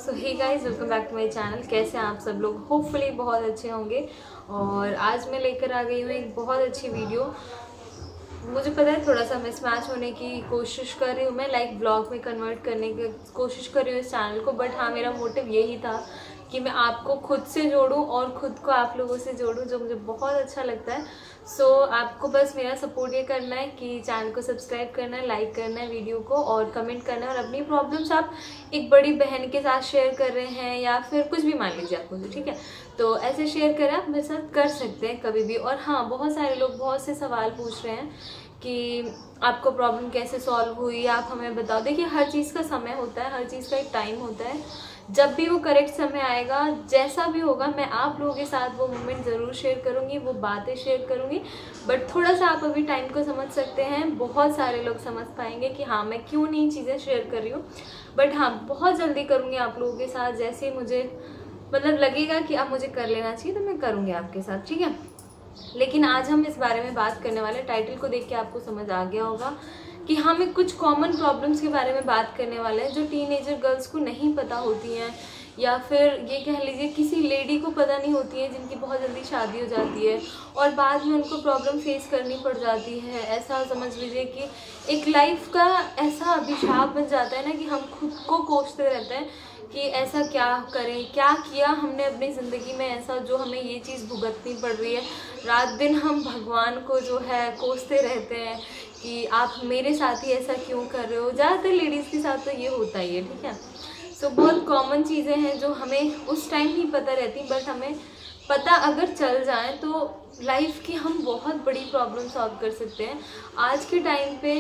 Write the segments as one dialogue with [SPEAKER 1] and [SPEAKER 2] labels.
[SPEAKER 1] So hey guys, welcome back to my channel. कैसे हैं आप सब लोग? होपफुली बहुत अच्छे होंगे। और आज मैं लेकर आ गई हूँ एक बहुत अच्छी वीडियो। मुझे पता है थोड़ा सा मिसमैच होने की कोशिश कर रही हूँ मैं, लाइक ब्लॉग में कन्वर्ट करने की कोशिश कर रही हूँ इस चैनल को। बट हाँ, मेरा मोटिव यही था कि मैं आपको खुद से जोड़ूं और खुद को आप लोगों से जोड़ूं, जो मुझे बहुत अच्छा लगता है। सो आपको बस मेरा सपोर्ट ये करना है कि चैनल को सब्सक्राइब करना है, लाइक करना है वीडियो को और कमेंट करना है। और अपनी प्रॉब्लम्स आप एक बड़ी बहन के साथ शेयर कर रहे हैं या फिर कुछ भी मान लीजिए आप मुझे, ठीक है, तो ऐसे शेयर करें, आप मेरे साथ कर सकते हैं कभी भी। और हाँ, बहुत सारे लोग बहुत से सवाल पूछ रहे हैं कि आपको प्रॉब्लम कैसे सॉल्व हुई, आप हमें बताओ। देखिए, हर चीज़ का समय होता है, हर चीज़ का एक टाइम होता है। जब भी वो करेक्ट समय आएगा, जैसा भी होगा, मैं आप लोगों के साथ वो मोमेंट ज़रूर शेयर करूँगी, वो बातें शेयर करूँगी। बट थोड़ा सा आप अभी टाइम को समझ सकते हैं। बहुत सारे लोग समझ पाएंगे कि हाँ, मैं क्यों नहीं चीज़ें शेयर कर रही हूँ। बट हाँ, बहुत जल्दी करूँगी आप लोगों के साथ। जैसे ही मुझे मतलब लगेगा कि अब मुझे कर लेना चाहिए तो मैं करूँगी आपके साथ, ठीक है। लेकिन आज हम इस बारे में बात करने वाले, टाइटल को देख के आपको समझ आ गया होगा कि हमें कुछ कॉमन प्रॉब्लम्स के बारे में बात करने वाले हैं जो टीनेजर गर्ल्स को नहीं पता होती हैं, या फिर ये कह लीजिए किसी लेडी को पता नहीं होती है, जिनकी बहुत जल्दी शादी हो जाती है और बाद में उनको प्रॉब्लम फेस करनी पड़ जाती है। ऐसा समझ लीजिए कि एक लाइफ का ऐसा अभिशाप बन जाता है ना कि हम खुद को कोसते रहते हैं कि ऐसा क्या करें, क्या किया हमने अपनी ज़िंदगी में ऐसा जो हमें ये चीज़ भुगतनी पड़ रही है। रात दिन हम भगवान को जो है कोसते रहते हैं कि आप मेरे साथ ही ऐसा क्यों कर रहे हो। ज़्यादातर लेडीज़ के साथ तो ये होता ही है, ठीक है। सो बहुत कॉमन चीज़ें हैं जो हमें उस टाइम नहीं पता रहती, बट हमें पता अगर चल जाए तो लाइफ की हम बहुत बड़ी प्रॉब्लम सॉल्व कर सकते हैं। आज के टाइम पे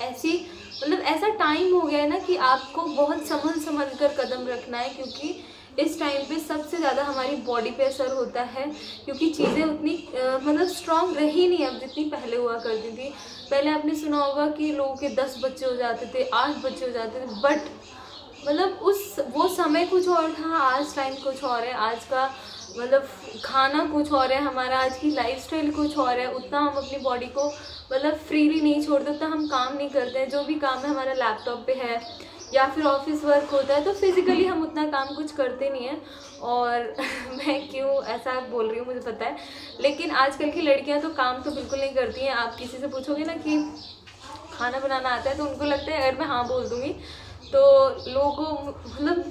[SPEAKER 1] ऐसी मतलब ऐसा टाइम हो गया है ना कि आपको बहुत संभल कर कदम रखना है, क्योंकि इस टाइम पे सबसे ज़्यादा हमारी बॉडी पे असर होता है। क्योंकि चीज़ें उतनी मतलब स्ट्रॉन्ग रही नहीं अब जितनी पहले हुआ करती थी। पहले आपने सुना होगा कि लोगों के 10 बच्चे हो जाते थे, 8 बच्चे हो जाते थे, बट मतलब वो समय कुछ और था, आज टाइम कुछ और है। आज का मतलब खाना कुछ और है, हमारा आज की लाइफस्टाइल कुछ और है। उतना हम अपनी बॉडी को मतलब फ्रीली नहीं छोड़ते, उतना हम काम नहीं करते हैं। जो भी काम है हमारा लैपटॉप पे है या फिर ऑफिस वर्क होता है, तो फिजिकली हम उतना काम कुछ करते नहीं हैं। और मैं क्यों ऐसा बोल रही हूँ मुझे पता है, लेकिन आजकल की लड़कियाँ तो काम तो बिल्कुल नहीं करती हैं। आप किसी से पूछोगे ना कि खाना बनाना आता है, तो उनको लगता है अगर मैं हाँ बोल दूँगी तो लोगों को मतलब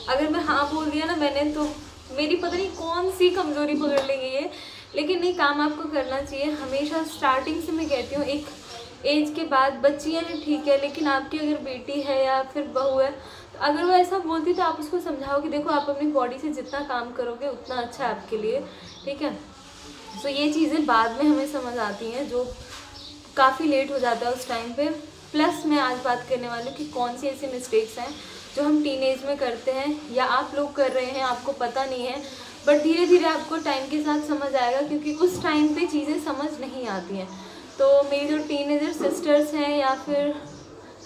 [SPEAKER 1] अगर मैं हाँ बोल दिया ना मैंने, तो मेरी पता नहीं कौन सी कमज़ोरी पकड़ लेंगे ये। लेकिन नहीं, काम आपको करना चाहिए हमेशा। स्टार्टिंग से मैं कहती हूँ, एक एज के बाद बच्चियाँ हैं ठीक है, लेकिन आपकी अगर बेटी है या फिर बहू है, तो अगर वो ऐसा बोलती तो आप उसको समझाओ कि देखो, आप अपनी बॉडी से जितना काम करोगे उतना अच्छा है आपके लिए, ठीक है। तो ये चीज़ें बाद में हमें समझ आती हैं, जो काफ़ी लेट हो जाता है उस टाइम पे। प्लस मैं आज बात करने वाली हूँ कि कौन सी ऐसी मिस्टेक्स हैं जो हम टीनेज में करते हैं या आप लोग कर रहे हैं, आपको पता नहीं है, बट धीरे धीरे आपको टाइम के साथ समझ आएगा, क्योंकि उस टाइम पे चीज़ें समझ नहीं आती हैं। तो मेरी जो टीनेजर सिस्टर्स हैं या फिर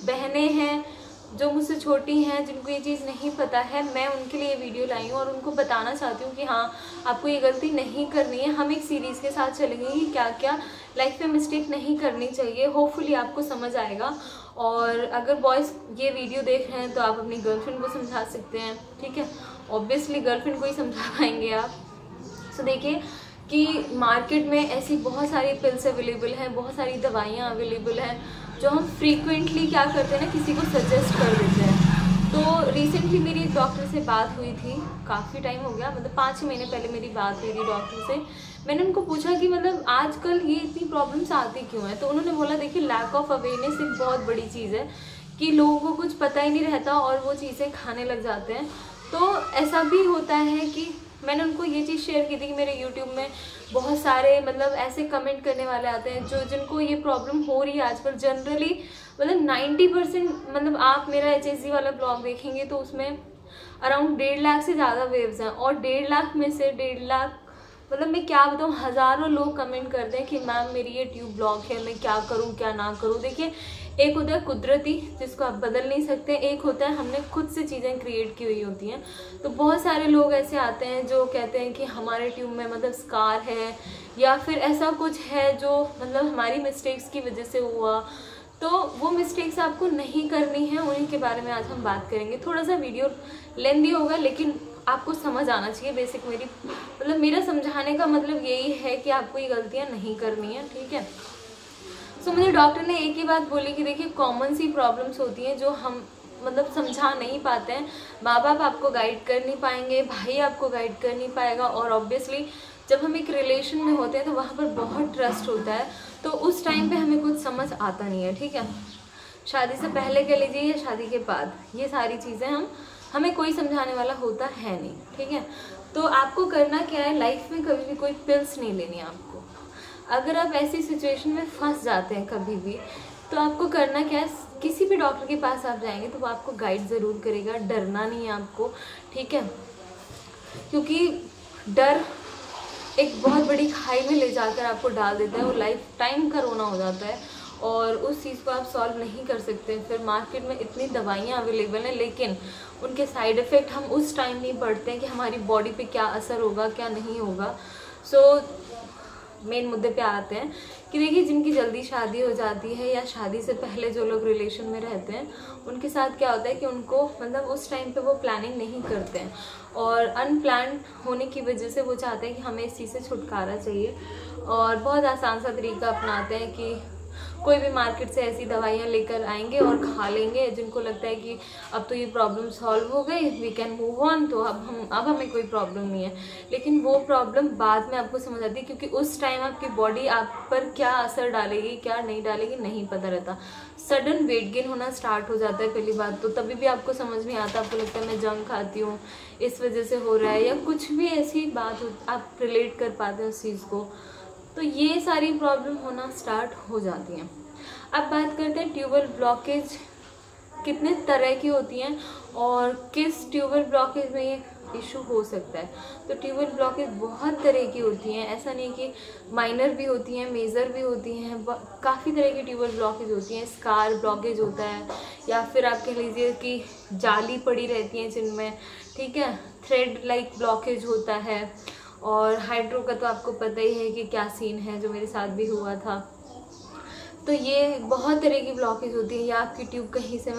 [SPEAKER 1] बहनें हैं जो मुझसे छोटी हैं, जिनको ये चीज़ नहीं पता है, मैं उनके लिए वीडियो लाई हूँ और उनको बताना चाहती हूँ कि हाँ, आपको ये गलती नहीं करनी है। हम एक सीरीज़ के साथ चलेंगे कि क्या क्या लाइफ में मिस्टेक नहीं करनी चाहिए। होपफुली आपको समझ आएगा। और अगर बॉयज़ ये वीडियो देख रहे हैं तो आप अपनी गर्लफ्रेंड को समझा सकते हैं, ठीक है। ऑब्वियसली गर्लफ्रेंड को ही समझा पाएंगे आप। तो देखिए कि मार्केट में ऐसी बहुत सारी पिल्स अवेलेबल हैं, बहुत सारी दवाइयाँ अवेलेबल हैं, जो हम फ्रीक्वेंटली क्या करते हैं ना, किसी को सजेस्ट कर देते हैं। तो रिसेंटली मेरी एक डॉक्टर से बात हुई थी, काफ़ी टाइम हो गया, मतलब 5 महीने पहले मेरी बात हुई थी डॉक्टर से। मैंने उनको पूछा कि मतलब आजकल ये इतनी प्रॉब्लम्स आती क्यों हैं। तो उन्होंने बोला, देखिए, लैक ऑफ अवेयरनेस एक बहुत बड़ी चीज़ है कि लोगों को कुछ पता ही नहीं रहता और वो चीज़ें खाने लग जाते हैं। तो ऐसा भी होता है कि मैंने उनको ये चीज़ शेयर की थी कि मेरे यूट्यूब में बहुत सारे मतलब ऐसे कमेंट करने वाले आते हैं जो जिनको ये प्रॉब्लम हो रही है आजकल। जनरली मतलब 90% मतलब आप मेरा HSG वाला ब्लॉग देखेंगे तो उसमें अराउंड 1.5 लाख से ज़्यादा वेव्स हैं, और 1.5 लाख में से 1.5 लाख मतलब मैं क्या बताऊँ, हज़ारों लोग कमेंट करते हैं कि मैम मेरी ये ट्यूब ब्लॉक है, मैं क्या करूँ क्या ना करूँ। देखिए, एक होता है कुदरती, जिसको आप बदल नहीं सकते, एक होता है हमने खुद से चीज़ें क्रिएट की हुई होती हैं। तो बहुत सारे लोग ऐसे आते हैं जो कहते हैं कि हमारे ट्यूब में मतलब स्कार है या फिर ऐसा कुछ है जो मतलब हमारी मिस्टेक्स की वजह से हुआ। तो वो मिस्टेक्स आपको नहीं करनी है, उन्हीं के बारे में आज हम बात करेंगे। थोड़ा सा वीडियो लेंदी होगा लेकिन आपको समझ आना चाहिए। बेसिक मेरा समझाने का मतलब यही है कि आपको ये गलतियाँ नहीं करनी है, ठीक है। सो मुझे डॉक्टर ने एक ही बात बोली कि देखिए कॉमन सी प्रॉब्लम्स होती हैं जो हम समझा नहीं पाते हैं। माँ बाप आपको गाइड कर नहीं पाएंगे, भाई आपको गाइड कर नहीं पाएगा, और ऑब्वियसली जब हम एक रिलेशन में होते हैं तो वहाँ पर बहुत ट्रस्ट होता है, तो उस टाइम पे हमें कुछ समझ आता नहीं है, ठीक है। शादी से पहले कह लीजिए या शादी के बाद, ये सारी चीज़ें हमें कोई समझाने वाला होता है नहीं, ठीक है। तो आपको करना क्या है, लाइफ में कभी भी कोई पिल्स नहीं लेनी है आपको। अगर आप ऐसी सिचुएशन में फंस जाते हैं कभी भी, तो आपको करना क्या है, किसी भी डॉक्टर के पास आप जाएंगे तो वो आपको गाइड ज़रूर करेगा, डरना नहीं है आपको, ठीक है। क्योंकि डर एक बहुत बड़ी खाई में ले जाकर आपको डाल देता है, वो लाइफ टाइम का रोना हो जाता है और उस चीज़ को आप सॉल्व नहीं कर सकते। फिर मार्केट में इतनी दवाइयाँ अवेलेबल हैं लेकिन उनके साइड इफ़ेक्ट हम उस टाइम नहीं पढ़ते हैं कि हमारी बॉडी पे क्या असर होगा क्या नहीं होगा। सो मेन मुद्दे पे आते हैं कि देखिए जिनकी जल्दी शादी हो जाती है या शादी से पहले जो लोग रिलेशन में रहते हैं उनके साथ क्या होता है कि उनको उस टाइम पे वो प्लानिंग नहीं करते हैं और अनप्लान होने की वजह से वो चाहते हैं कि हमें इस चीज़ से छुटकारा चाहिए और बहुत आसान सा तरीका अपनाते हैं कि कोई भी मार्केट से ऐसी दवाइयाँ लेकर आएंगे और खा लेंगे जिनको लगता है कि अब तो ये प्रॉब्लम सॉल्व हो गई, वी कैन मूव ऑन, तो अब हमें कोई प्रॉब्लम नहीं है। लेकिन वो प्रॉब्लम बाद में आपको समझ आती है क्योंकि उस टाइम आपकी बॉडी आप पर क्या असर डालेगी क्या नहीं डालेगी नहीं पता रहता। सडन वेट गेन होना स्टार्ट हो जाता है पहली बात तो, तभी भी आपको समझ नहीं आता, आपको लगता है मैं जंक खाती हूँ इस वजह से हो रहा है या कुछ भी ऐसी बात आप रिलेट कर पाते हैं उस चीज़ को, तो ये सारी प्रॉब्लम होना स्टार्ट हो जाती हैं। अब बात करते हैं ट्यूबल ब्लॉकेज कितने तरह की होती हैं और किस ट्यूबल ब्लॉकेज में ये इशू हो सकता है। तो ट्यूबल ब्लॉकेज बहुत तरह की होती हैं, ऐसा नहीं कि माइनर भी होती हैं मेजर भी होती हैं, काफ़ी तरह की ट्यूबल ब्लॉकेज होती हैं। स्कार ब्लॉकेज होता है या फिर आप कह लीजिए कि जाली पड़ी रहती हैं जिनमें, ठीक है, थ्रेड लाइक ब्लॉकेज होता है। और हाइड्रो का तो आपको पता ही है कि क्या सीन है, जो मेरे साथ भी हुआ था। तो ये बहुत तरह की ब्लॉकेज होती है या आपकी ट्यूब कहीं से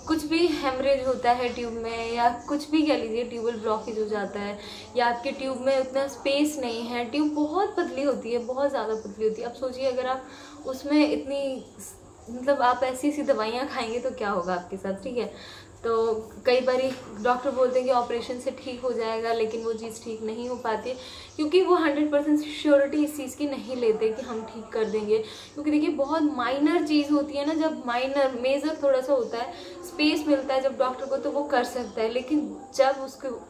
[SPEAKER 1] कुछ भी हेमरेज होता है ट्यूब में या कुछ भी कह लीजिए ट्यूबल ब्लॉकेज हो जाता है या आपके ट्यूब में उतना स्पेस नहीं है, ट्यूब बहुत पतली होती है, बहुत ज़्यादा पतली होती है। अब सोचिए अगर आप उसमें इतनी आप ऐसी ऐसी दवाइयाँ खाएंगे तो क्या होगा आपके साथ, ठीक है। तो कई बार डॉक्टर बोलते हैं कि ऑपरेशन से ठीक हो जाएगा लेकिन वो चीज़ ठीक नहीं हो पाती है क्योंकि वो 100% श्योरिटी इस चीज़ की नहीं लेते कि हम ठीक कर देंगे। क्योंकि देखिए बहुत माइनर चीज़ होती है ना, जब माइनर मेजर थोड़ा सा होता है, स्पेस मिलता है जब डॉक्टर को तो वो कर सकता है, लेकिन जब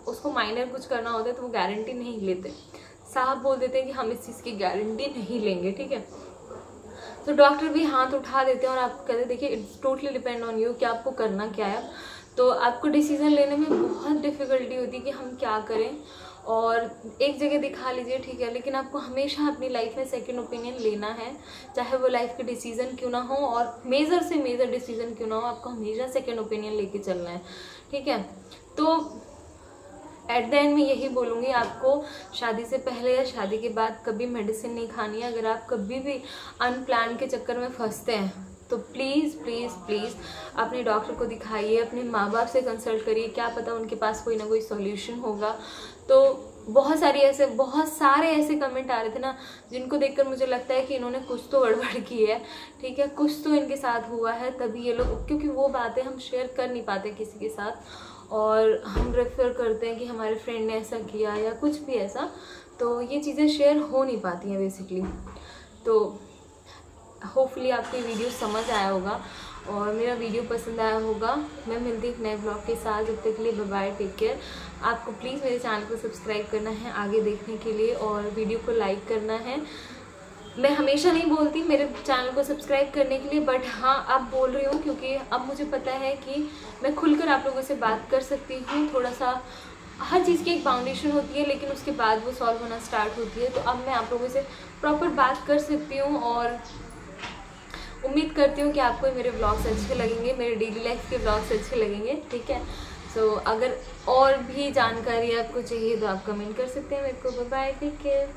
[SPEAKER 1] उसको माइनर कुछ करना होता है तो वो गारंटी नहीं लेते, साहब बोल देते हैं कि हम इस चीज़ की गारंटी नहीं लेंगे, ठीक है। तो डॉक्टर भी हाथ उठा देते हैं और आपको कहते हैं देखिए it's totally depend on you कि आपको करना क्या है। तो आपको डिसीज़न लेने में बहुत डिफ़िकल्टी होती है कि हम क्या करें, और एक जगह दिखा लीजिए ठीक है, लेकिन आपको हमेशा अपनी लाइफ में सेकंड ओपिनियन लेना है, चाहे वो लाइफ के डिसीज़न क्यों ना हो और मेजर से मेजर डिसीज़न क्यों ना हो, आपको हमेशा सेकंड ओपिनियन लेके चलना है, ठीक है। तो एट द एंड में यही बोलूँगी, आपको शादी से पहले या शादी के बाद कभी मेडिसिन नहीं खानी है। अगर आप कभी भी अनप्लान के चक्कर में फंसते हैं तो प्लीज़ प्लीज़ प्लीज़ अपने डॉक्टर को दिखाइए, अपने माँ बाप से कंसल्ट करिए, क्या पता उनके पास कोई ना कोई सॉल्यूशन होगा। तो बहुत सारे ऐसे कमेंट आ रहे थे ना जिनको देखकर मुझे लगता है कि इन्होंने कुछ तो गड़बड़ की है, ठीक है, कुछ तो इनके साथ हुआ है तभी ये लोग, क्योंकि वो बातें हम शेयर कर नहीं पाते किसी के साथ और हम रेफर करते हैं कि हमारे फ्रेंड ने ऐसा किया या कुछ भी ऐसा, तो ये चीज़ें शेयर हो नहीं पाती हैं बेसिकली। तो होपफुली आपको ये वीडियो समझ आया होगा और मेरा वीडियो पसंद आया होगा। मैं मिलती हूँ नए ब्लॉग के साथ, जब तक के लिए बाय बाय, टेक केयर। आपको प्लीज़ मेरे चैनल को सब्सक्राइब करना है आगे देखने के लिए और वीडियो को लाइक करना है। मैं हमेशा नहीं बोलती मेरे चैनल को सब्सक्राइब करने के लिए, बट हाँ अब बोल रही हूँ क्योंकि अब मुझे पता है कि मैं खुलकर आप लोगों से बात कर सकती हूँ। थोड़ा सा हर चीज़ की एक फाउंडेशन होती है लेकिन उसके बाद वो सॉल्व होना स्टार्ट होती है, तो अब मैं आप लोगों से प्रॉपर बात कर सकती हूँ और उम्मीद करती हूँ कि आपको मेरे ब्लॉग्स अच्छे लगेंगे, मेरे डेली लाइफ के ब्लॉग्स अच्छे लगेंगे, ठीक है। सो अगर और भी जानकारी आपको चाहिए तो आप कमेंट कर सकते हैं मेरे को। Bye bye, take care.